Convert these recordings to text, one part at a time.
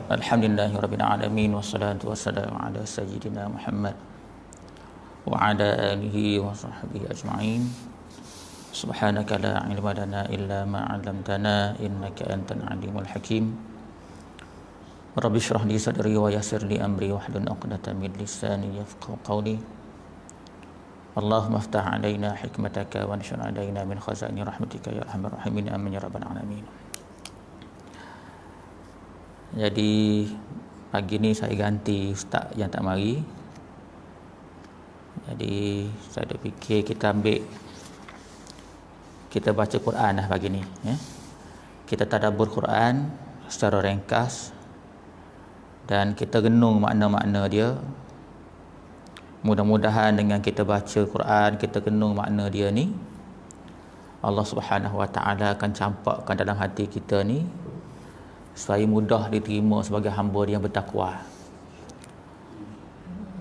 Alhamdulillahirabbil alamin wassalatu wassalamu ala sayyidina Muhammad wa ala alihi wa sahbihi ajma'in. Subhanaka la ilma lana illa ma 'allamtana innaka antal alimul hakim. Rabbi shrah li sadri wa yassir li amri wahlul 'uqdatam min lisani yafqahu qawli. Allahumma iftah 'alaina hikmataka wa anshur 'alaina min khaza'ini rahmatika ya arhamar rahimin amin ya rabbal alamin. Jadi pagi ni saya ganti ustaz yang tak mari. Jadi saya ada fikir kita baca Quran lah pagi ni ya. Kita tadabbur Quran secara ringkas dan kita renung makna-makna dia. Mudah-mudahan dengan kita baca Quran, kita renung makna dia ni, Allah Subhanahu Wa Taala akan campakkan dalam hati kita ni supaya mudah diterima sebagai hamba yang bertakwa.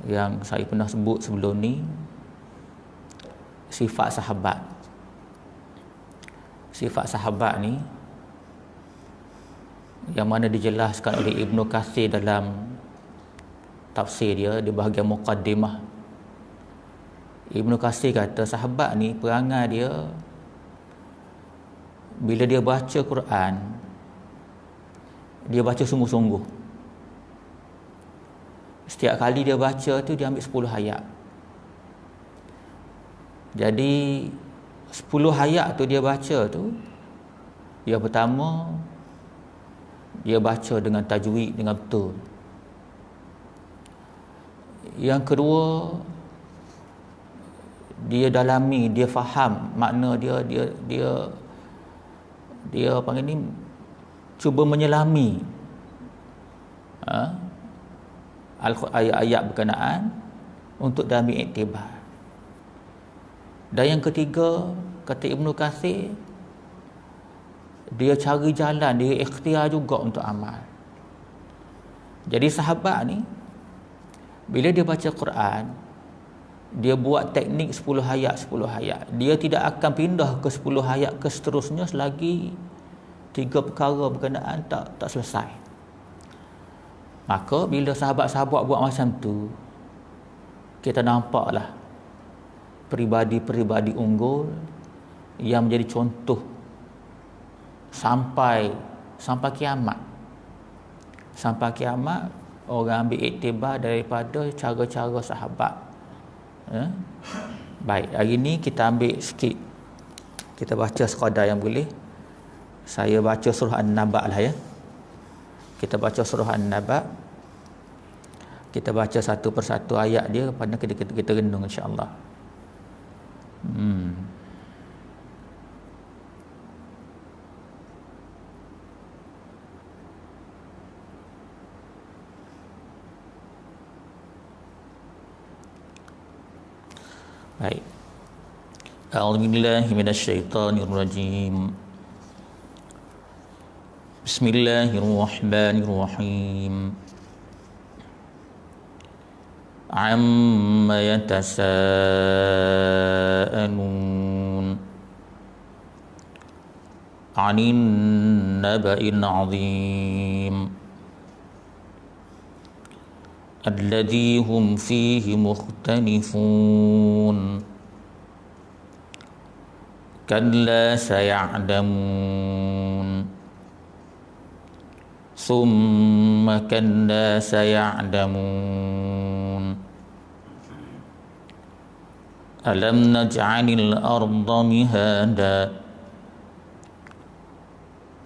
Yang saya pernah sebut sebelum ni, sifat sahabat. Sifat sahabat ni yang mana dijelaskan oleh Ibnu Katsir dalam tafsir dia di bahagian muqaddimah. Ibnu Katsir kata sahabat ni perangai dia bila dia baca Quran, dia baca sungguh-sungguh. Setiap kali dia baca tu dia ambil 10 ayat. Jadi 10 ayat tu dia baca tu, yang pertama dia baca dengan tajwid, dengan betul. Yang kedua, dia dalami, dia faham makna dia panggil ni, cuba menyelami ayat-ayat berkenaan untuk diambil iktibar. Dan yang ketiga, kata Ibnu Katsir, dia cari jalan, dia ikhtiar juga untuk amal. Jadi sahabat ni bila dia baca Quran, dia buat teknik 10 ayat. Dia tidak akan pindah ke 10 ayat ke seterusnya selagi 3 perkara berkenaan tak selesai. Maka bila sahabat-sahabat buat macam tu, kita nampaklah peribadi-peribadi unggul yang menjadi contoh sampai kiamat. Sampai kiamat orang ambil iktibar daripada cara-cara sahabat. Baik, hari ni kita ambil sikit, kita baca sekadar yang boleh. Saya baca surah An-Naba lah ya. Kita baca surah An-Naba. Kita baca satu persatu ayat dia, pada kita renung insya-Allah. Baik. A'udzubillahi minasyaitonirrajim. Bismillahirrahmanirrahim. Amma yatasaalun 'anin naba'il 'azim alladzi hum fihi mukhtalifun kalla saya'lamun summa kalla saya'lamun alam naj'alil arda mihada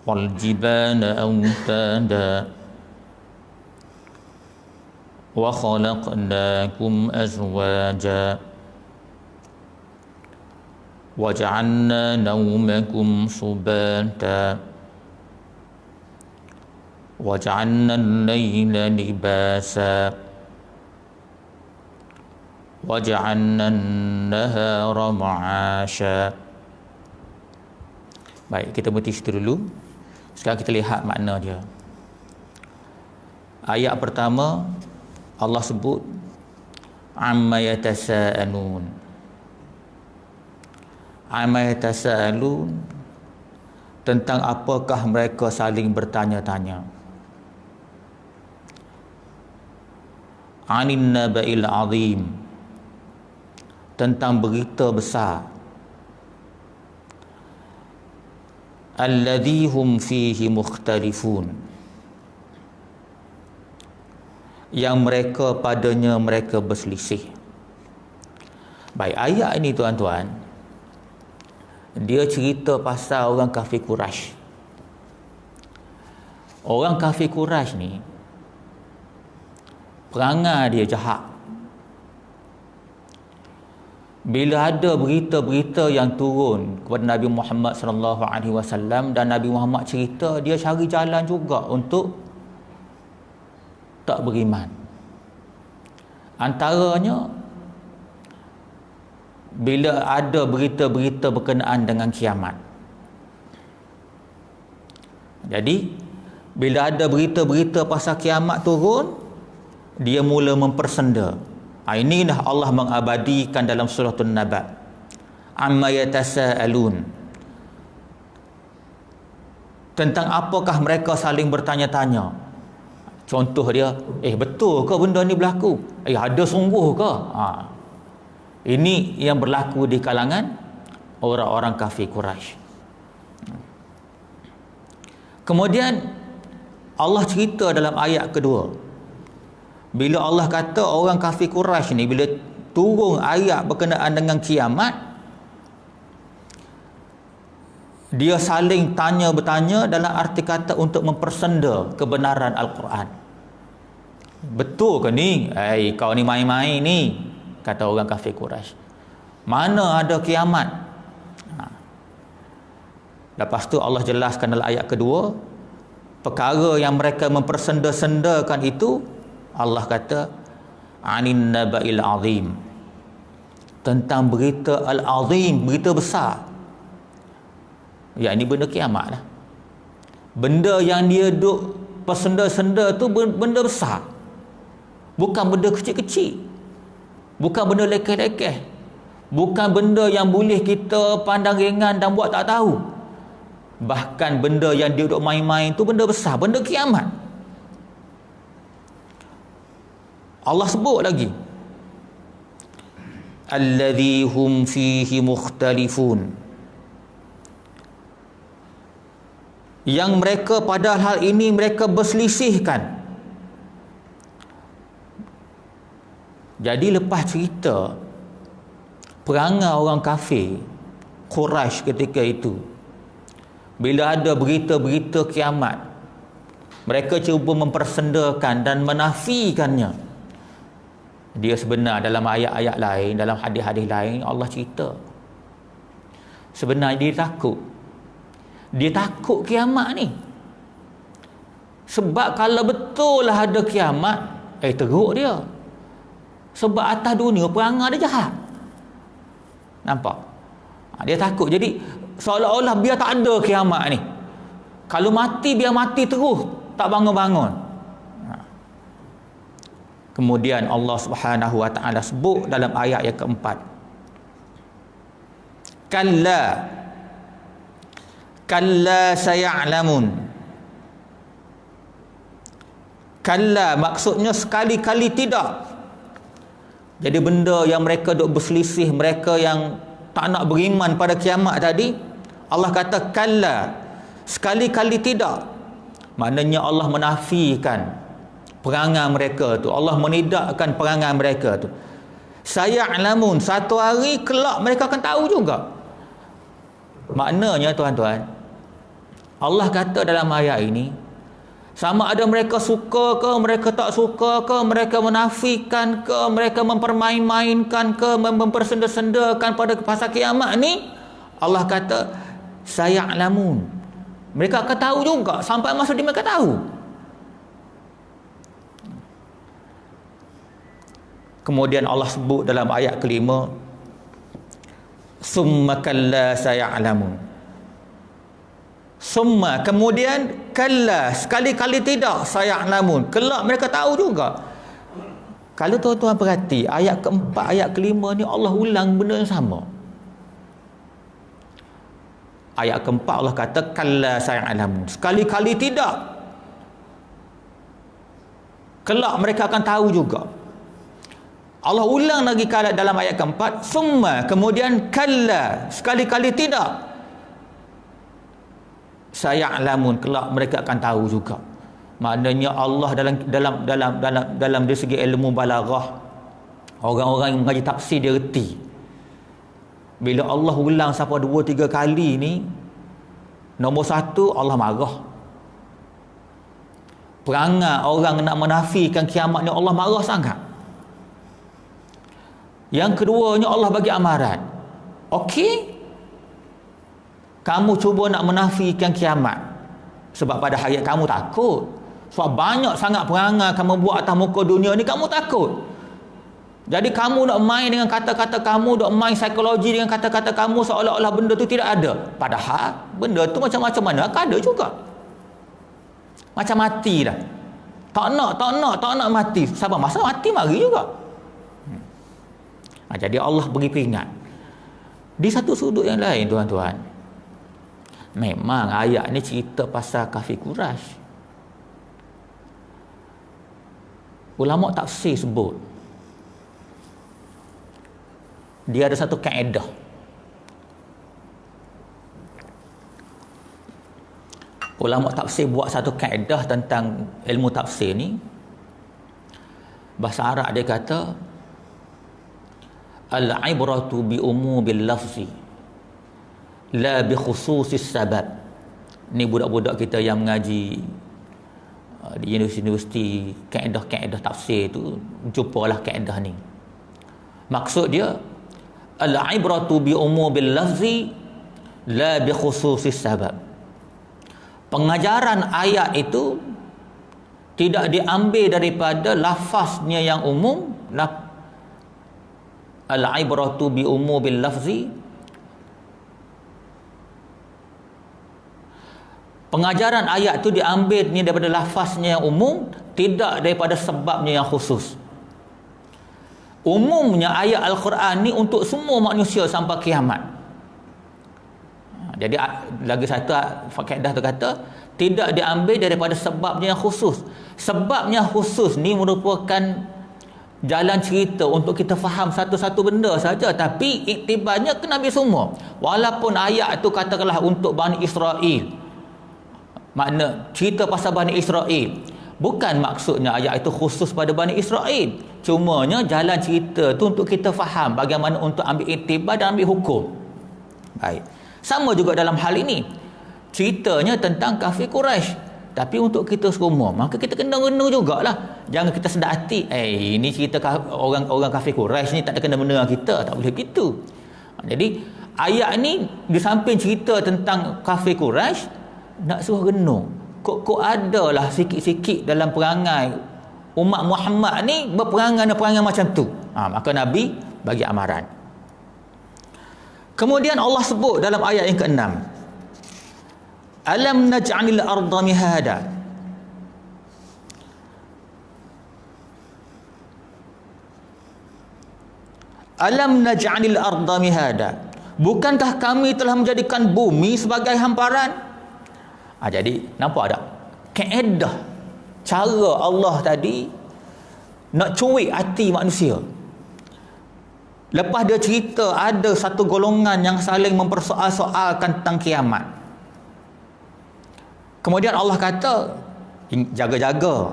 wal jibala awtada wa khalaqnakum azwaja wa ja'alna nawmakum subata wa ja'alna al-layla libasa wa ja'alna an-nahara ma'asha. Baik, kita berhenti situ dulu. Sekarang kita lihat makna dia. Ayat pertama Allah sebut amma yatasaalun. Amma yatasaalun, tentang apakah mereka saling bertanya-tanya. 'anin naba'il 'azim, tentang berita besar, alladhi hum fihi mukhtalifun, yang mereka padanya mereka berselisih. Baik, ayat ini tuan-tuan, dia cerita pasal orang kafir Quraisy. Orang kafir Quraisy ni perangai dia jahat. Bila ada berita-berita yang turun kepada Nabi Muhammad sallallahu alaihi wasallam dan Nabi Muhammad cerita, dia cari jalan juga untuk tak beriman. Antaranya bila ada berita-berita berkenaan dengan kiamat. Jadi bila ada berita-berita pasal kiamat turun, dia mula mempersenda. Inilah Allah mengabadikan dalam surah An-Naba, amma yatasaalun, tentang apakah mereka saling bertanya-tanya. Contoh dia, betul ke benda ni berlaku? Ada sungguh ke? Ini yang berlaku di kalangan orang-orang kafir Quraisy. Kemudian Allah cerita dalam ayat kedua, bila Allah kata orang kafir Quraisy ni, bila turun ayat berkenaan dengan kiamat, dia saling tanya-bertanya dalam arti kata untuk mempersenda kebenaran Al-Quran. Betul ke ni? Kau ni main-main ni, kata orang kafir Quraisy. Mana ada kiamat? Lepas tu Allah jelaskan dalam ayat kedua, perkara yang mereka mempersenda-sendakan itu, Allah kata 'anin naba'il 'azim, tentang berita al-'azim, berita besar. Ya, ini benda kiamat lah. Benda yang dia duk persenda-senda tu benda besar, bukan benda kecil-kecil, bukan benda lekeh-lekeh, bukan benda yang boleh kita pandang ringan dan buat tak tahu. Bahkan benda yang dia duk main-main tu benda besar, benda kiamat. Allah sebut lagi, alladhi hum fihi mukhtalifun, yang mereka pada hal ini mereka berselisihkan. Jadi lepas cerita perangai orang kafir Quraisy ketika itu, bila ada berita-berita kiamat, mereka cuba mempersendakan dan menafikannya. Dia sebenar dalam ayat-ayat lain, dalam hadis-hadis lain, Allah cerita sebenarnya dia takut kiamat ni. Sebab kalau betul lah ada kiamat, teruk dia. Sebab atas dunia perangai dia jahat. Nampak? Dia takut. Jadi seolah-olah biar tak ada kiamat ni, kalau mati biar mati terus, tak bangun-bangun. Kemudian Allah Subhanahu wa taala sebut dalam ayat yang keempat, kalla saya'lamun. Kalla maksudnya sekali-kali tidak. Jadi benda yang mereka duk berselisih, mereka yang tak nak beriman pada kiamat tadi, Allah kata kalla, sekali-kali tidak. Maknanya Allah menafikan perangai mereka tu, Allah menidakkan perangai mereka tu. Saya'lamun, satu hari kelak mereka akan tahu juga. Maknanya tuan-tuan, Allah kata dalam ayat ini, sama ada mereka suka ke, mereka tak suka ke, mereka menafikan ke, mereka mempermain-mainkan ke, mempersenda-sendakan pada pasal kiamat ni, Allah kata saya'lamun, mereka akan tahu juga, sampai masa dia mereka tahu. Kemudian Allah sebut dalam ayat kelima, summa kalla saya'lamun. Summa, kemudian, kalla, sekali-kali tidak, saya'lamun, kelak mereka tahu juga. Kalau tuan-tuan perhati ayat keempat, ayat kelima ni Allah ulang benda yang sama. Ayat keempat Allah kata kalla saya'lamun, sekali-kali tidak, kelak mereka akan tahu juga. Allah ulang lagi dalam ayat keempat, summa, kemudian kalla, sekali-kali tidak, saya'lamun, kelak mereka akan tahu juga. Maknanya Allah dalam dari segi ilmu balaghah, orang-orang yang mengaji tafsir dia reti. Bila Allah ulang sampai 2-3 kali ni, nombor satu, Allah marah. Perangai orang nak menafikan kiamat ni, Allah marah sangat. Yang keduanya, Allah bagi amaran. Okey, kamu cuba nak menafikan kiamat sebab pada hayat kamu takut. Sebab banyak sangat perangai kamu buat atas muka dunia ni, kamu takut. Jadi kamu nak main dengan kata-kata kamu, nak main psikologi dengan kata-kata kamu seolah-olah benda tu tidak ada. Padahal benda tu macam-macam mana ada juga. Macam mati dah. Tak nak mati. Sabar masa mati mari juga. Jadi Allah beri peringat. Di satu sudut yang lain, tuan-tuan, memang ayat ni cerita pasal kafir Quraisy. Ulama tafsir sebut dia ada satu kaedah. Ulama tafsir buat satu kaedah tentang ilmu tafsir ni. Bahasa Arab dia kata, al-ibratu bi umubil lafzi la bi khususis sabab. Ni budak-budak kita yang mengaji di universiti, kaedah-kaedah tafsir tu, jumpalah kaedah ni. Maksud dia, al-ibratu bi umubil lafzi la bi khususis sabab. Pengajaran ayat itu tidak diambil daripada lafaznya yang umum. Al-ibratu bi umubil lafzi, pengajaran ayat itu diambilnya daripada lafaznya yang umum, tidak daripada sebabnya yang khusus. Umumnya ayat Al-Quran ni untuk semua manusia sampai kiamat. Jadi lagi satu kaedah tu kata tidak diambil daripada sebabnya yang khusus. Sebabnya khusus ni merupakan jalan cerita untuk kita faham satu-satu benda saja, tapi iktibarnya ke Nabi semua. Walaupun ayat tu katakanlah untuk Bani Israel, makna cerita pasal Bani Israel, bukan maksudnya ayat itu khusus pada Bani Israel. Cumanya jalan cerita tu untuk kita faham bagaimana untuk ambil iktibar dan ambil hukum. Baik. Sama juga dalam hal ini. Ceritanya tentang kafir Quraisy, tapi untuk kita semua, maka kita kena jugalah. Jangan kita sedar hati, ini cerita orang kafir Quraisy ni tak ada kena-mena kita, tak boleh begitu. Jadi ayat ni di samping cerita tentang kafir Quraisy, nak suruh renung. Kok adalah sikit-sikit dalam perangai umat Muhammad ni berperangai macam tu. Maka Nabi bagi amaran. Kemudian Allah sebut dalam ayat yang ke-6, alam naj'alil arda mihada. Alam naj'alil arda mihada. Bukankah kami telah menjadikan bumi sebagai hamparan? Jadi nampak tak kaedah cara Allah tadi nak cuik hati manusia. Lepas dia cerita ada satu golongan yang saling mempersoal-soalkan tentang kiamat. Kemudian Allah kata, jaga-jaga,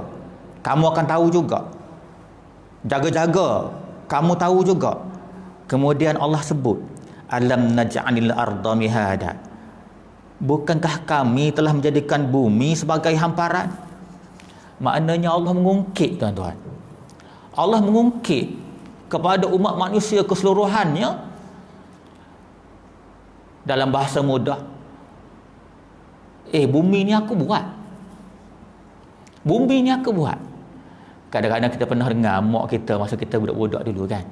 kamu akan tahu juga. Jaga-jaga, kamu tahu juga. Kemudian Allah sebut, alam naj'alil arda mihada. Bukankah kami telah menjadikan bumi sebagai hamparan? Maknanya Allah mengungkit, tuan-tuan. Allah mengungkit kepada umat manusia keseluruhannya dalam bahasa mudah. Bumi ni aku buat. Bumi ni aku buat. Kadang-kadang kita pernah dengar mak kita masa kita budak-budak dulu kan.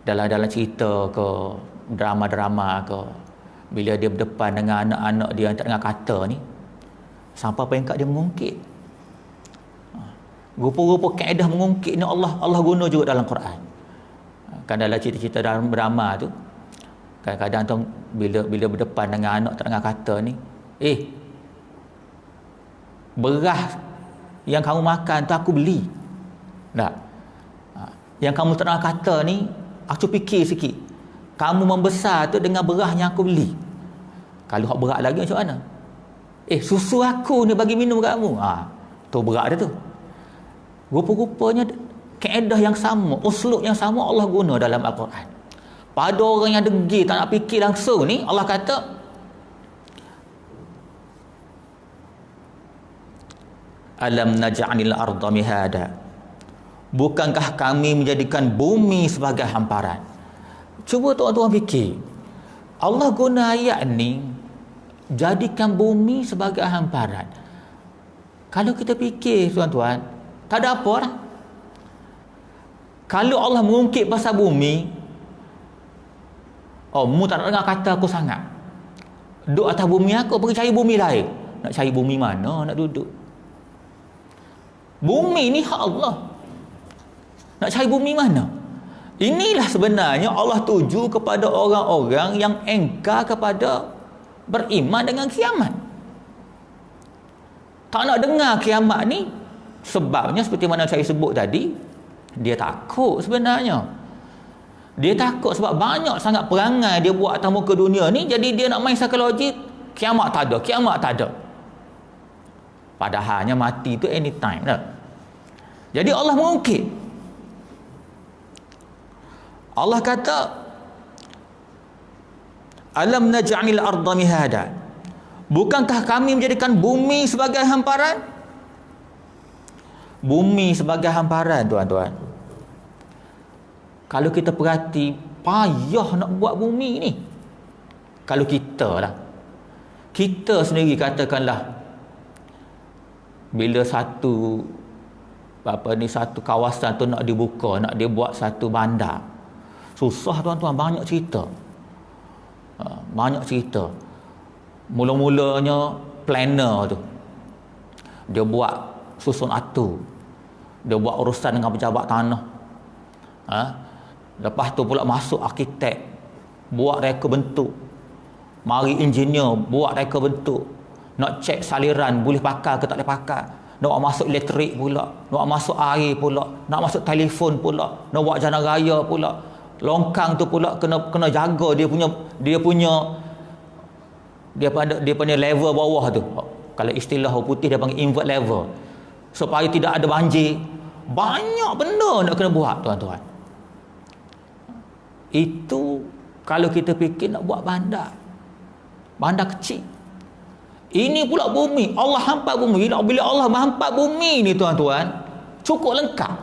Dalam cerita ke drama-drama ke, bila dia berdepan dengan anak-anak dia yang tak dengar kata ni, sampai peringkat dia mengungkit. Rupa-rupa kaedah mengungkit ni Allah guna juga dalam Quran. Kan dalam cerita-cerita drama tu, kadang-kadang tu bila berdepan dengan anak tak dengar kata ni, beras yang kamu makan tu aku beli. Tak. Yang kamu tengah kata ni, aku fikir sikit. Kamu membesar tu dengan beras yang aku beli. Kalau hak berat lagi macam mana? Susu aku ni bagi minum kamu. Tu berat dia tu. Rupa-rupanya kaedah yang sama, uslub yang sama Allah guna dalam Al-Quran. Pada orang yang degil tak nak fikir langsung ni, Allah kata alam naj'alil arda mihada. Bukankah kami menjadikan bumi sebagai hamparan? Cuba tuan-tuan fikir. Allah guna ayat ni, jadikan bumi sebagai hamparan. Kalau kita fikir tuan-tuan, tak ada apa lah. Kalau Allah mengungkit pasal bumi, mu tak nak dengar kata aku sangat. Duduk atas bumi aku, pergi cari bumi lain. Nak cari bumi mana nak duduk? Bumi ni hak Allah. Nak cari bumi mana? Inilah sebenarnya Allah tuju kepada orang-orang yang engkar kepada beriman dengan kiamat. Tak nak dengar kiamat ni, sebabnya seperti mana saya sebut tadi, dia takut sebenarnya. Dia takut sebab banyak sangat perangai dia buat atas muka dunia ni, jadi dia nak main psikologi, kiamat tak ada, kiamat tak ada. Padahalnya mati tu anytime dah. Jadi Allah mengungkit. Allah kata alam naj'alil arda mihada. Bukankah kami menjadikan bumi sebagai hamparan? Bumi sebagai hamparan, tuan-tuan. Kalau kita perhati, payah nak buat bumi ni. Kalau kita lah, kita sendiri katakanlah, bila satu kawasan tu nak dibuka, nak dibuat satu bandar, susah tuan-tuan, banyak cerita. Banyak cerita. Mula-mulanya planner tu, dia buat susun atu, dia buat urusan dengan pejabat tanah. Lepas tu pula masuk arkitek, buat reka bentuk, mari engineer buat reka bentuk, nak cek saliran boleh pakai ke tak boleh pakai, nak masuk elektrik pula, nak masuk air pula, nak masuk telefon pula, nak buat jalan raya pula, longkang tu pula kena jaga dia punya level bawah tu. Kalau istilah orang putih dia panggil invert level, supaya tidak ada banjir. Banyak benda nak kena buat, tuan-tuan. Itu kalau kita fikir nak buat bandar kecil. Ini pula bumi, Allah hampa bumi. Bila Allah hampa bumi ni, tuan-tuan, cukup lengkap.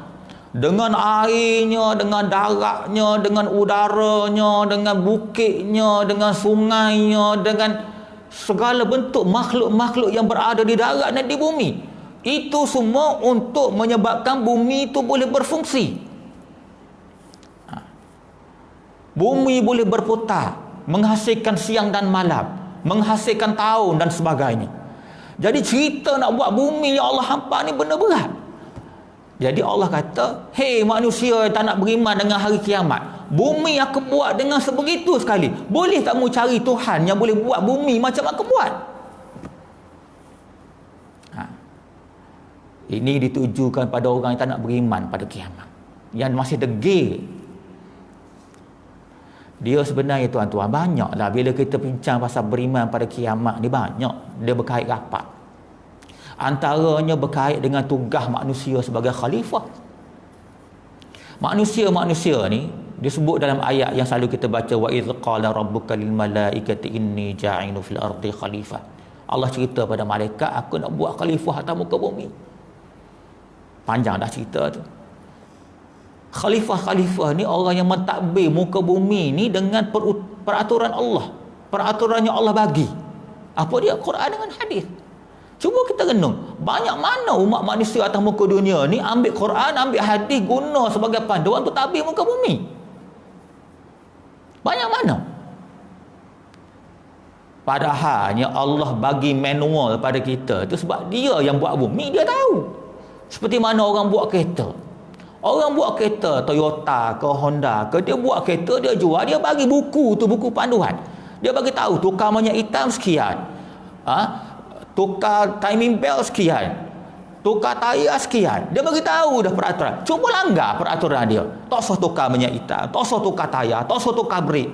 Dengan airnya, dengan daratnya, dengan udaranya, dengan bukitnya, dengan sungainya, dengan segala bentuk makhluk-makhluk yang berada di darat dan di bumi. Itu semua untuk menyebabkan bumi itu boleh berfungsi. Bumi boleh berputar, menghasilkan siang dan malam, menghasilkan tahun dan sebagainya. Jadi cerita nak buat bumi yang Allah hampa ni benda berat. Jadi Allah kata, hei manusia yang tak nak beriman dengan hari kiamat, bumi aku buat dengan sebegitu sekali. Boleh tak mu cari Tuhan yang boleh buat bumi macam aku buat? Ini ditujukan pada orang yang tak nak beriman pada kiamat, yang masih degil. Dia sebenarnya, tuan-tuan, banyaklah bila kita bincang pasal beriman pada kiamat ni, banyak dia berkait rapat. Antaranya berkait dengan tugas manusia sebagai khalifah. Manusia-manusia ni disebut dalam ayat yang selalu kita baca, wa idz qala rabbuka lil malaikati inni ja'ilu fil ardi khalifah. Allah cerita pada malaikat, aku nak buat khalifah atas muka bumi. Panjang dah cerita tu. Khalifah ni orang yang mentadbir muka bumi ni dengan peraturan Allah, peraturan yang Allah bagi. Apa dia? Quran dengan hadis. Cuba kita renung, banyak mana umat manusia atas muka dunia ni ambil Quran, ambil hadis, guna sebagai panduan untuk tadbir muka bumi? Banyak mana? Padahalnya Allah bagi manual pada kita tu sebab dia yang buat bumi, dia tahu. Seperti mana orang buat kereta. Orang buat kereta Toyota ke Honda ke, dia buat kereta, dia jual, dia bagi buku tu, buku panduan. Dia bagi tahu tukar minyak hitam sekian, tukar timing belt sekian, tukar tayar sekian. Dia bagi tahu dah peraturan. Cuba langgar peraturan dia. Tak usah tukar minyak hitam, tak usah tukar tayar, tak usah tukar brake.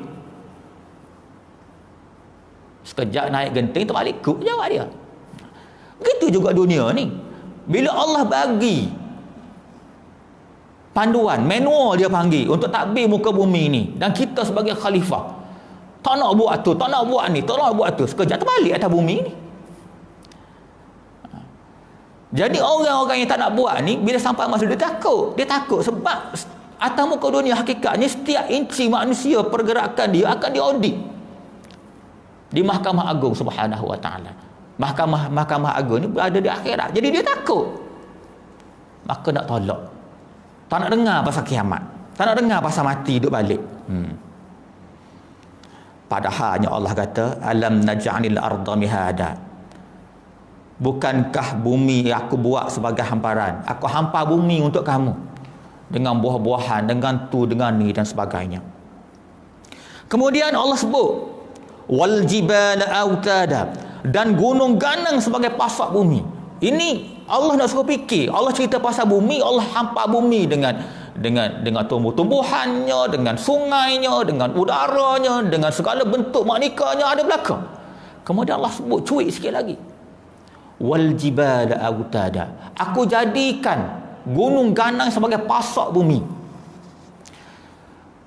Sekejap naik genting terbalik kuk jawab dia. Begitu juga dunia ni. Bila Allah bagi panduan, manual dia panggil untuk takbir muka bumi ni, dan kita sebagai khalifah tak nak buat tu, tak nak buat ni, tak nak buat tu, sekejap terbalik atas bumi ni. Jadi orang-orang yang tak nak buat ni, bila sampai masa dia takut sebab atas muka dunia hakikatnya setiap inci manusia pergerakan dia akan diaudit di Mahkamah Agung Subhanahu Wa Taala. Mahkamah Agung ni berada di akhirat. Jadi dia takut. Maka nak tolak. Tak nak dengar pasal kiamat. Tak nak dengar pasal mati duduk balik. Padahalnya Allah kata, alam naj'alil arda mihada. Bukankah bumi aku buat sebagai hamparan? Aku hampar bumi untuk kamu dengan buah-buahan, dengan tu, dengan ni dan sebagainya. Kemudian Allah sebut wal jibala autada, dan gunung ganang sebagai pasak bumi. Ini Allah nak suruh fikir. Allah cerita pasal bumi, Allah hampar bumi dengan tumbuh-tumbuhannya, dengan sungainya, dengan udaranya, dengan segala bentuk maknikanya ada belakang. Kemudian Allah sebut cuik sikit lagi. Wal jibala autada. Aku jadikan gunung ganang sebagai pasak bumi.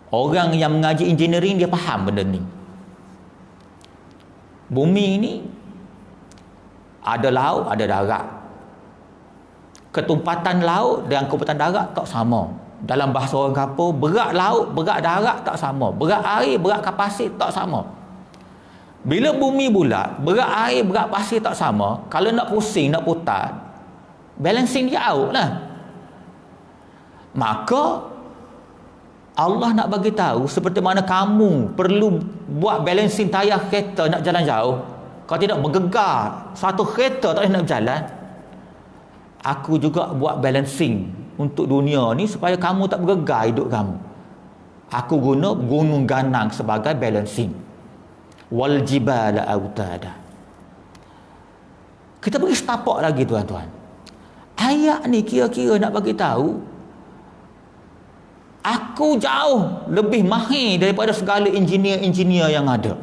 Orang yang mengaji engineering dia faham benda ni. Bumi ni ada laut, ada darat. Ketumpatan laut dan ketumpatan darat tak sama. Dalam bahasa orang kapur, berat laut, berat darat tak sama. Berat air, berat kapasir tak sama. Bila bumi bulat, berat air, berat pasir tak sama, kalau nak pusing, nak putar, balancing dia out lah. Maka Allah nak bagi tahu seperti mana kamu perlu buat balancing tayar kereta nak jalan jauh. Kalau tidak bergegar, satu kereta tak boleh nak berjalan. Aku juga buat balancing untuk dunia ni supaya kamu tak bergegar hidup kamu. Aku guna gunung ganang sebagai balancing. Wal jibala autada. Kita pergi setapak lagi tuan-tuan. Ayat ni kira-kira nak bagi tahu aku jauh lebih mahir daripada segala engineer-engineer yang ada.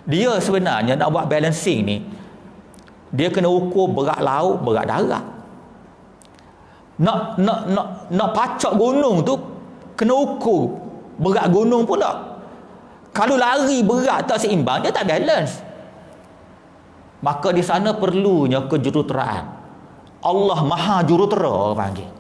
Dia sebenarnya nak buat balancing ni, dia kena ukur berat laut, berat darat. Nak pacak gunung tu kena ukur berat gunung pula. Kalau lari berat tak seimbang, dia tak balance. Maka di sana perlunya kejuruteraan. Allah Maha Jurutera orang panggil.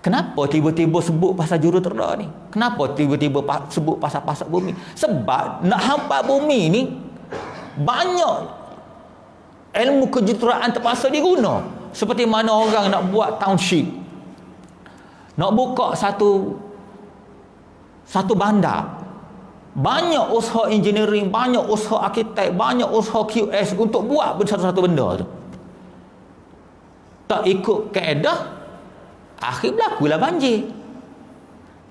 Kenapa tiba-tiba sebut pasal jurutera ni? Kenapa tiba-tiba sebut pasal pasak bumi? Sebab nak hampa bumi ni banyak ilmu kejuruteraan terpaksa diguna. Seperti mana orang nak buat township, nak buka satu bandar, banyak usaha engineering, banyak usaha arkitek, banyak usaha QS untuk buat satu-satu benda tu. Tak ikut kaedah, akhir berlakulah banjir.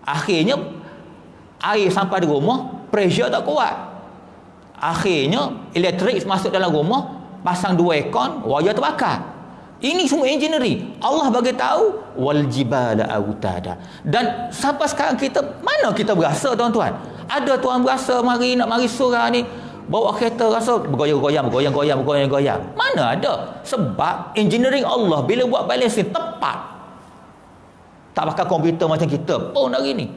Akhirnya air sampai di rumah, pressure tak kuat. Akhirnya elektrik masuk dalam rumah, pasang 2 aircon, wayar terbakar. Ini semua engineering. Allah bagi tahu wal jibala autada. Dan sampai sekarang mana kita berasa tuan-tuan? Ada tuan berasa mari surah ni bawa kereta rasa bergoyang-goyang. Mana ada? Sebab engineering Allah bila buat balancing tepat. Tak pakai komputer macam kita pun hari ni.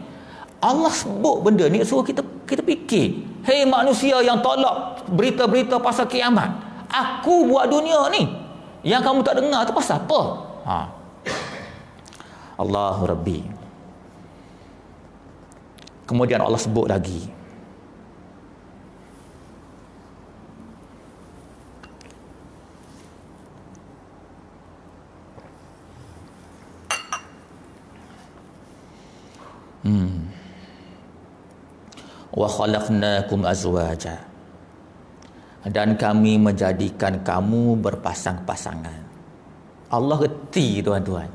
Allah sebut benda ni suruh kita fikir. Hei manusia yang tolak berita-berita pasal kiamat. Aku buat dunia ni. Yang kamu tak dengar tu pasal apa? Allahu Rabbi. Kemudian Allah sebut lagi. Wa khalaqnakum azwaja, dan kami menjadikan kamu berpasang-pasangan. Allah reti tuan-tuan.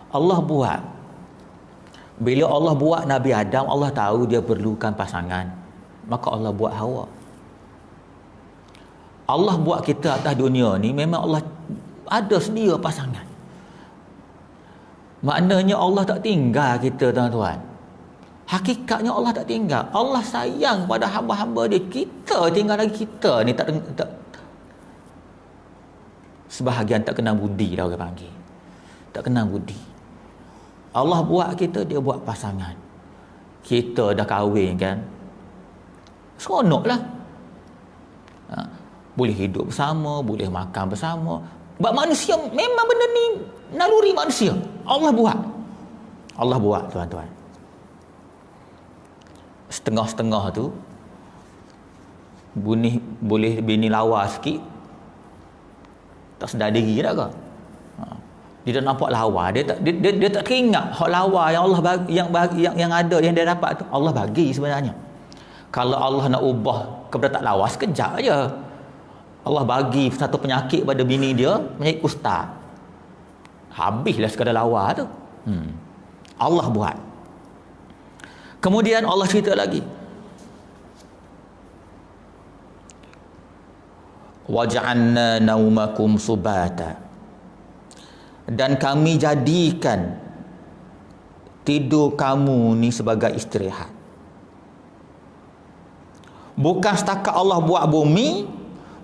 Allah buat. Bila Allah buat Nabi Adam, Allah tahu dia perlukan pasangan. Maka Allah buat Hawa. Allah buat kita atas dunia ni, memang Allah ada sedia pasangan. Maknanya Allah tak tinggal kita, tuan-tuan. Hakikatnya Allah tak tinggal. Allah sayang pada hamba-hamba dia. Kita tinggal lagi, kita ni tak sebahagian tak kenal budi lah orang panggil. Tak kenal budi. Allah buat kita, dia buat pasangan. Kita dah kahwin kan, seronok lah. Boleh hidup bersama, boleh makan bersama. Sebab manusia, memang benda ni naluri manusia. Allah buat. Allah buat, tuan-tuan. Setengah-setengah tu boleh bini lawa sikit, tak sedar diri dah ke? Dia dah nampak lawa, dia tak teringat hak lawa yang Allah bagi, yang ada, yang dia dapat tu Allah bagi sebenarnya. Kalau Allah nak ubah kepada tak lawa, sekejap aja. Allah bagi satu penyakit pada bini dia, penyakit kusta. Habislah sekadar lawa tu. Allah buat. Kemudian Allah cerita lagi. Waja'alna naumakum subata. Dan kami jadikan tidur kamu ni sebagai istirahat. Bukan setakat Allah buat bumi,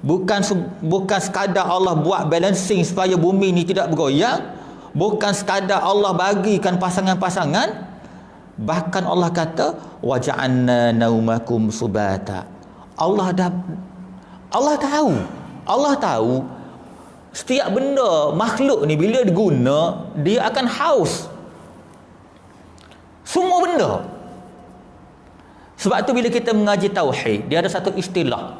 bukan sekadar Allah buat balancing supaya bumi ni tidak bergoyang, bukan sekadar Allah bagikan pasangan-pasangan, bahkan Allah kata waja'alna naumakum subata. Allah tahu setiap benda makhluk ni bila diguna, dia akan haus. Semua benda. Sebab tu bila kita mengaji tauhid, dia ada satu istilah.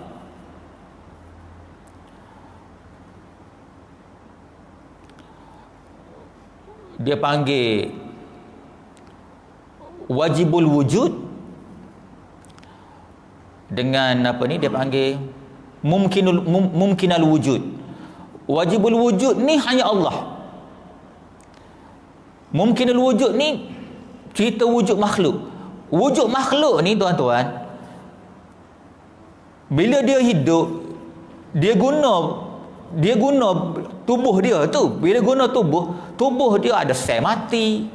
Dia panggil wajibul wujud dengan apa ni, dia panggil mumkinal wujud. Wajibul wujud ni hanya Allah. Mumkinul wujud ni cerita wujud makhluk. Wujud makhluk ni, tuan-tuan, bila dia hidup, dia guna tubuh dia tu. Bila guna tubuh dia ada sel mati.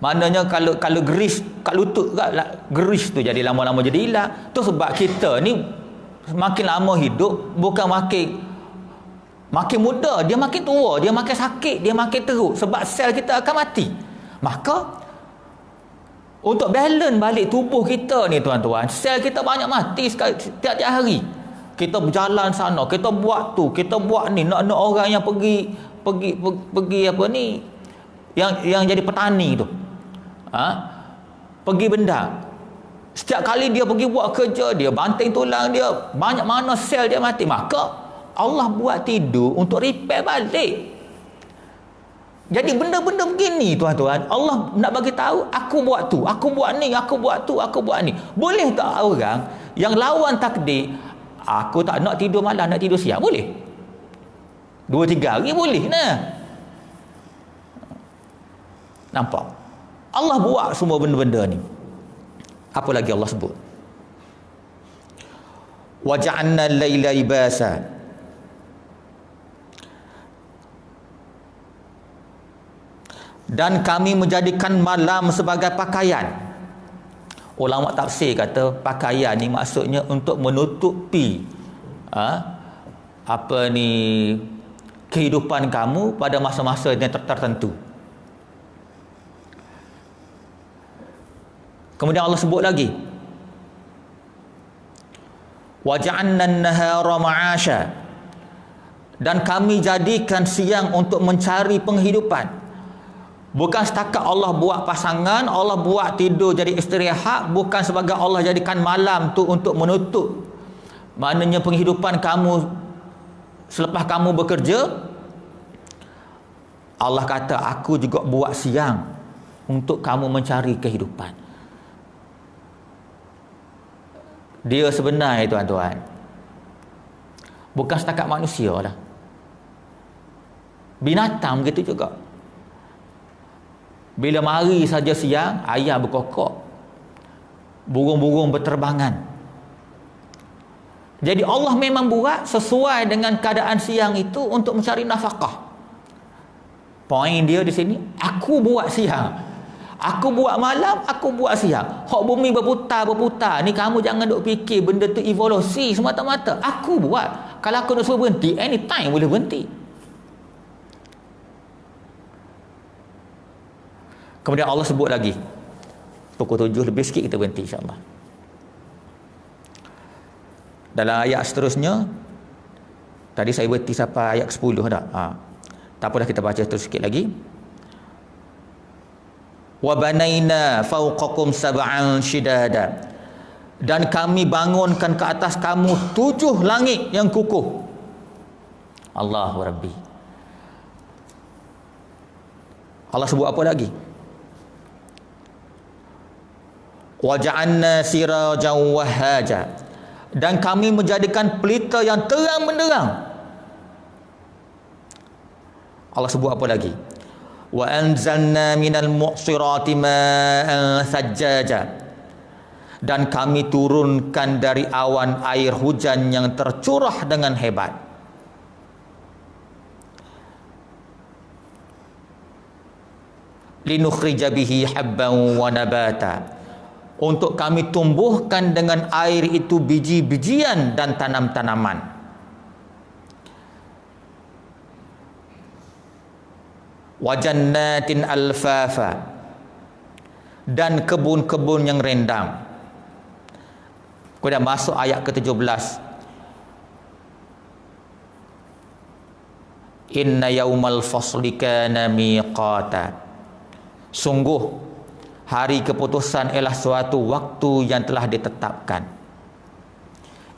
Maknanya kalau geris kat lutut geris tu jadi lama-lama jadi hilang. Tu sebab kita ni makin lama hidup, bukan makin muda, dia makin tua, dia makin sakit, dia makin teruk, sebab sel kita akan mati. Maka untuk balance balik tubuh kita ni, tuan-tuan, sel kita banyak mati tiap-tiap hari. Kita berjalan sana, kita buat tu, kita buat ni, nak orang yang pergi apa ni, yang jadi petani tu, pergi bendang. Setiap kali dia pergi buat kerja, dia banting tulang dia, banyak mana sel dia mati. Maka Allah buat tidur untuk repair balik. Jadi benda-benda begini, tuan-tuan, Allah nak bagi tahu, aku buat tu, aku buat ni, aku buat tu, aku buat ni. Boleh tak orang yang lawan takdir, aku tak nak tidur malam, nak tidur siang? Boleh. 2-3 hari boleh nah. Nampak? Allah buat semua benda-benda ni. Apa lagi Allah sebut? Waja'alna al-laila libasa. Dan kami menjadikan malam sebagai pakaian. Ulama tafsir kata pakaian ni maksudnya untuk menutupi apa ni, kehidupan kamu pada masa-masa yang tertentu. Kemudian Allah sebut lagi, waja'alna an-nahara ma'asha. Dan kami jadikan siang untuk mencari penghidupan. Bukan setakat Allah buat pasangan, Allah buat tidur jadi istirahat, bukan sebagai Allah jadikan malam tu untuk menutup maknanya penghidupan kamu selepas kamu bekerja. Allah kata aku juga buat siang untuk kamu mencari kehidupan. Dia sebenarnya, tuan-tuan, bukan setakat manusia lah, binatang begitu juga. Bila mari saja siang, ayam berkokok, burung-burung berterbangan. Jadi Allah memang buat sesuai dengan keadaan siang itu untuk mencari nafkah. Poin dia di sini, aku buat siang, aku buat malam, aku buat siang. Hak bumi berputar ni kamu jangan duk fikir benda tu evolusi semata-mata. Aku buat. Kalau aku nak suruh berhenti, anytime boleh berhenti. Kemudian Allah sebut lagi, pukul 7 lebih sikit kita berhenti insya-Allah. Dalam ayat seterusnya, tadi saya berhenti sampai ayat 10 dah. Tak apalah, kita baca terus sikit lagi. Wa banaina fawqakum sab'an shidada, dan kami bangunkan ke atas kamu 7 langit yang kukuh. Allahu Rabbi. Allah sebut apa lagi? Wa ja'alna sirajan wahaja, dan kami menjadikan pelita yang terang benderang. Allah sebut apa lagi? Wa anzalna minal mu'sirati ma'an sajjaja, dan kami turunkan dari awan air hujan yang tercurah dengan hebat. Linukhrija bihi habban wa nabata, untuk kami tumbuhkan dengan air itu biji-bijian dan tanam-tanaman. Wa jannatin alfafa, dan kebun-kebun yang rendang. Kemudian masuk ayat ke-17. Inna yaumal fasli kana miqata, sungguh hari keputusan ialah suatu waktu yang telah ditetapkan.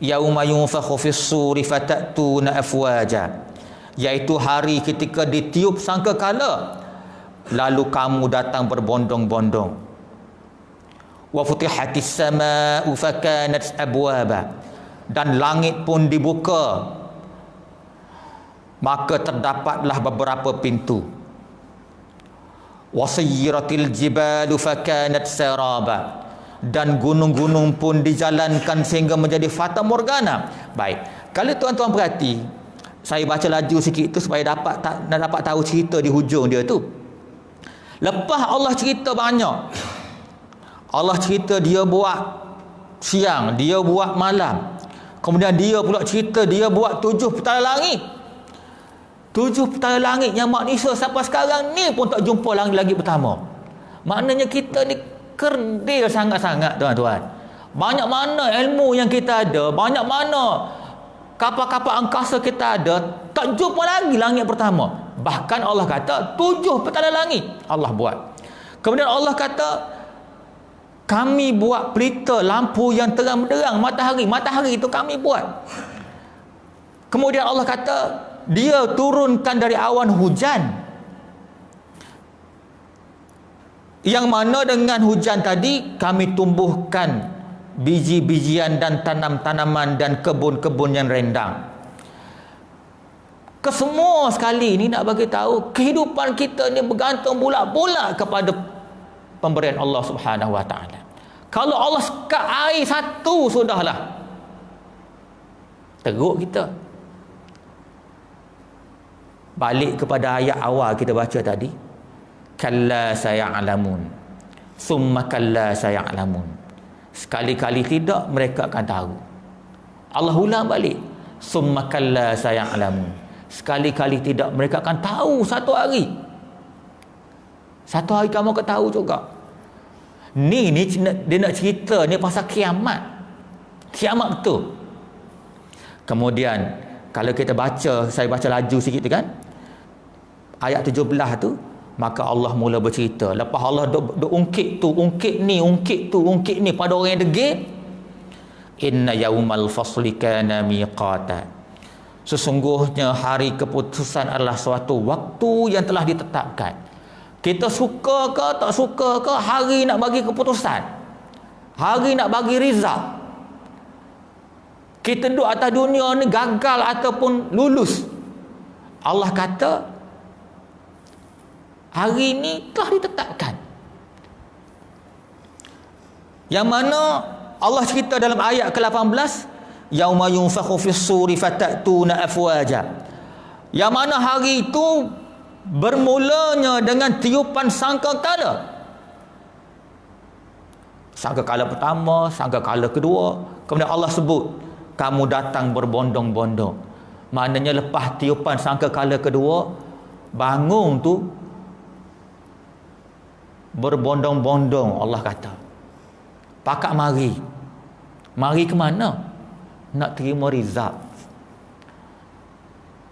Yauma yunfakhu fis-suri fatatuna afwaja, iaitu hari ketika ditiup sangkakala, lalu kamu datang berbondong-bondong. Wa futihatis samaa'u fakanat abwaba, dan langit pun dibuka, maka terdapatlah beberapa pintu. Wasiyratil jibalu fakanat saraba, dan gunung-gunung pun dijalankan sehingga menjadi fata morgana. Baik, kalau tuan-tuan perhati, saya baca laju sikit tu supaya dapat tahu cerita di hujung dia tu. Lepas Allah cerita banyak, Allah cerita dia buat siang, dia buat malam, kemudian dia pula cerita dia buat 7 petala langit. 7 petala langit yang manusia sampai sekarang ni pun tak jumpa langit lagi pertama. Maknanya kita ni kerdil sangat-sangat tuan-tuan. Banyak mana ilmu yang kita ada, banyak mana kapal-kapal angkasa kita ada, tak jumpa lagi langit pertama. Bahkan Allah kata 7 petala langit Allah buat. Kemudian Allah kata kami buat pelita lampu yang terang benderang, matahari itu kami buat. Kemudian Allah kata dia turunkan dari awan hujan, yang mana dengan hujan tadi kami tumbuhkan biji-bijian dan tanam-tanaman dan kebun-kebun yang rendang. Kesemua sekali ni nak bagi tahu kehidupan kita ni bergantung bulat-bulat kepada pemberian Allah Subhanahu Wa Taala. Kalau Allah sekat air satu sudahlah teruk kita. Balik kepada ayat awal kita baca tadi, kalla saya'lamun, summa kalla saya'lamun, sekali-kali tidak mereka akan tahu. Allah ulang balik, summa kalla saya'lamun, sekali-kali tidak mereka akan tahu. Satu hari kamu akan tahu juga. Ni dia nak cerita ni pasal kiamat betul. Kemudian kalau kita baca, saya baca laju sikit tu kan, ayat 17 tu, maka Allah mula bercerita. Lepas Allah duk ungkit ni pada orang yang degil. Inna yaumal fasli kana miqata, sesungguhnya hari keputusan adalah suatu waktu yang telah ditetapkan. Kita suka ke tak suka ke, hari nak bagi keputusan, hari nak bagi result. Kita duduk atas dunia ni gagal ataupun lulus, Allah kata hari ini telah ditetapkan. Yang mana Allah cerita dalam ayat ke-18, yauma yunfakhu fis suri fatatuna afwaja. Yang mana hari itu bermulanya dengan tiupan sangkakala. Sangkakala pertama, sangkakala kedua, kemudian Allah sebut kamu datang berbondong-bondong. Maknanya lepas tiupan sangkakala kedua, bangun tu berbondong-bondong. Allah kata, pakak mari. Mari ke mana? Nak terima rizab.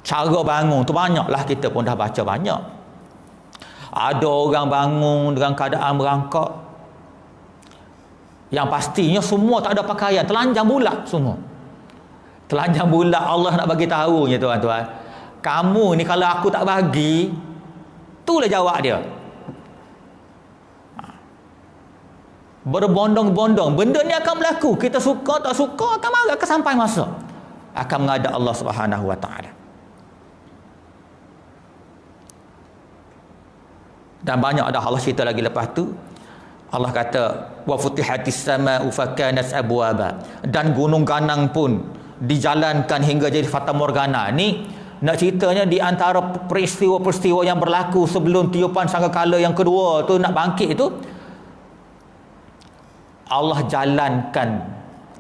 Cara bangun tu banyaklah, kita pun dah baca banyak. Ada orang bangun dengan keadaan merangkak, yang pastinya semua tak ada pakaian, telanjang bulat semua. Telanjang bulat. Allah nak bagi tahu je tuan-tuan, kamu ni kalau aku tak bagi, itulah jawab dia. Berbondong-bondong. Benda ni akan berlaku, kita suka tak suka akan marah, akan sampai masa akan menghadap Allah Subhanahu wa taala. Dan banyak ada Allah cerita lagi lepas tu. Allah kata wa futihatis samaa'u fakanat abwaba, dan gunung ganang pun dijalankan hingga jadi fata morgana. Ni nak ceritanya di antara peristiwa-peristiwa yang berlaku sebelum tiupan sangkakala yang kedua tu nak bangkit tu, Allah jalankan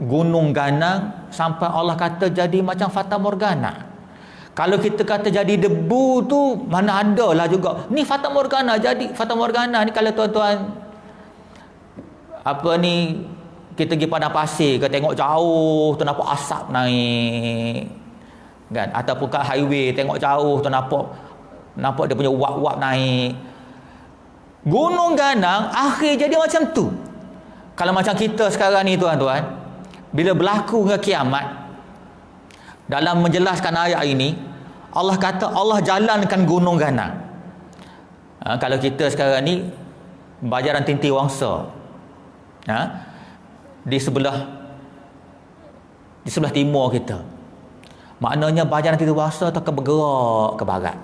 gunung ganang sampai Allah kata jadi macam fata morgana. Kalau kita kata jadi debu tu, mana ada lah juga. Ni fata morgana. Jadi fata morgana ni kalau tuan-tuan apa ni, kita pergi padang pasir ke, tengok jauh tu nampak asap naik kan, ataupun kat highway tengok jauh tu nampak dia punya wap-wap naik. Gunung ganang akhir jadi macam tu. Kalau macam kita sekarang ni tuan-tuan, bila berlaku dengan kiamat, dalam menjelaskan ayat ini, Allah kata Allah jalankan gunung ganang. Kalau kita sekarang ni Bajaran Tinti Wangsa, di sebelah timur kita, maknanya Bajaran Tinti Wangsa tu akan bergerak ke barat,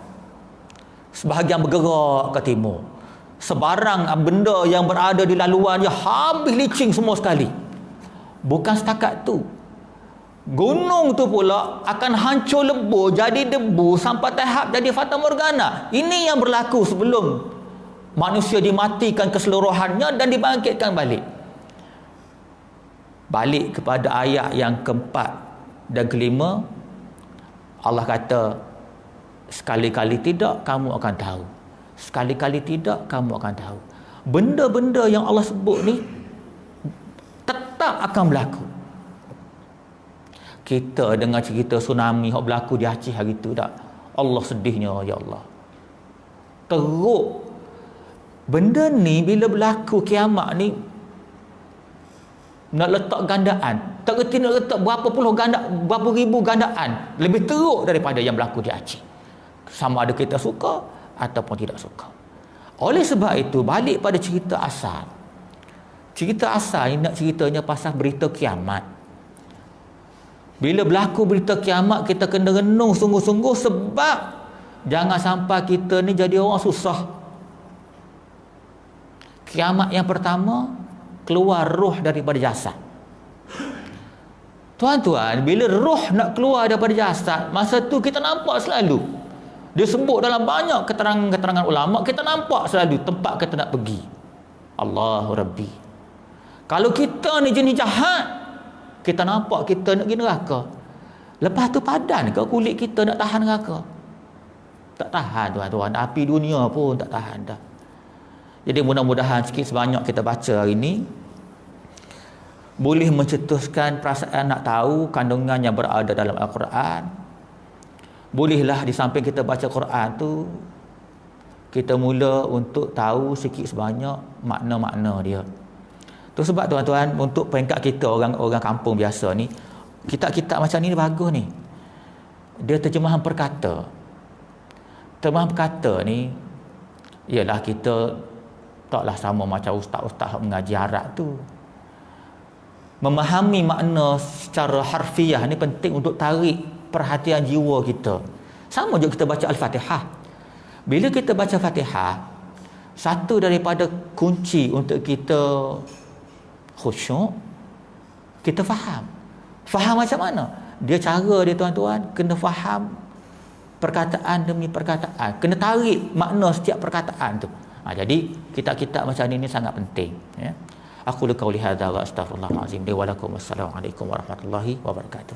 sebahagian bergerak ke timur. Sebarang benda yang berada di laluan dia habis licin semua sekali. Bukan setakat tu, gunung tu pula akan hancur lebur jadi debu sampai tahap jadi fata morgana. Ini yang berlaku sebelum manusia dimatikan keseluruhannya dan dibangkitkan balik. Balik kepada ayat yang keempat dan kelima, Allah kata sekali-kali tidak kamu akan tahu, sekali-kali tidak kamu akan tahu. Benda-benda yang Allah sebut ni tetap akan berlaku. Kita dengar cerita tsunami yang berlaku di Aceh hari tu tak, Allah sedihnya, ya Allah. Teruk. Benda ni bila berlaku kiamat ni, nak letak gandaan, tak kerti nak letak berapa ribu gandaan lebih teruk daripada yang berlaku di Aceh. Sama ada kita suka ataupun tidak suka. Oleh sebab itu, balik pada cerita asal. Cerita asal ni nak ceritanya pasal berita kiamat. Bila berlaku berita kiamat, kita kena renung sungguh-sungguh, sebab jangan sampai kita ni jadi orang susah. Kiamat yang pertama, keluar roh daripada jasad. Tuan-tuan, bila roh nak keluar daripada jasad, masa tu kita nampak selalu. Dia sebut dalam banyak keterangan-keterangan ulama, kita nampak selalu tempat kita nak pergi. Allahu Rabbi. Kalau kita ni jenis jahat, kita nampak kita nak pergi neraka. Lepas tu padan ke kulit kita nak tahan neraka? Tak tahan tuan-tuan. Api dunia pun tak tahan dah. Jadi mudah-mudahan sikit sebanyak kita baca hari ini boleh mencetuskan perasaan nak tahu kandungan yang berada dalam Al-Quran. Bolehlah di samping kita baca Quran tu, kita mula untuk tahu sikit sebanyak makna-makna dia. Tu sebab tuan-tuan, untuk peringkat kita orang-orang kampung biasa ni, kitab-kitab macam ni bagus ni. Dia terjemahan perkata. Terjemahan perkata ni, ialah kita taklah sama macam ustaz-ustaz mengaji Arab tu. Memahami makna secara harfiah ni penting untuk tarik perhatian jiwa kita. Sama juga kita baca Al-Fatihah. Bila kita baca Fatihah, satu daripada kunci untuk kita khusyuk, kita faham. Faham macam mana? Dia cara dia tuan-tuan, kena faham perkataan demi perkataan, kena tarik makna setiap perkataan tu. Jadi kitab-kitab macam ni sangat penting, ya. Aku qauli hadza wa astaghfirullahalazim li wa lakum. Wassalamualaikum warahmatullahi wabarakatuh.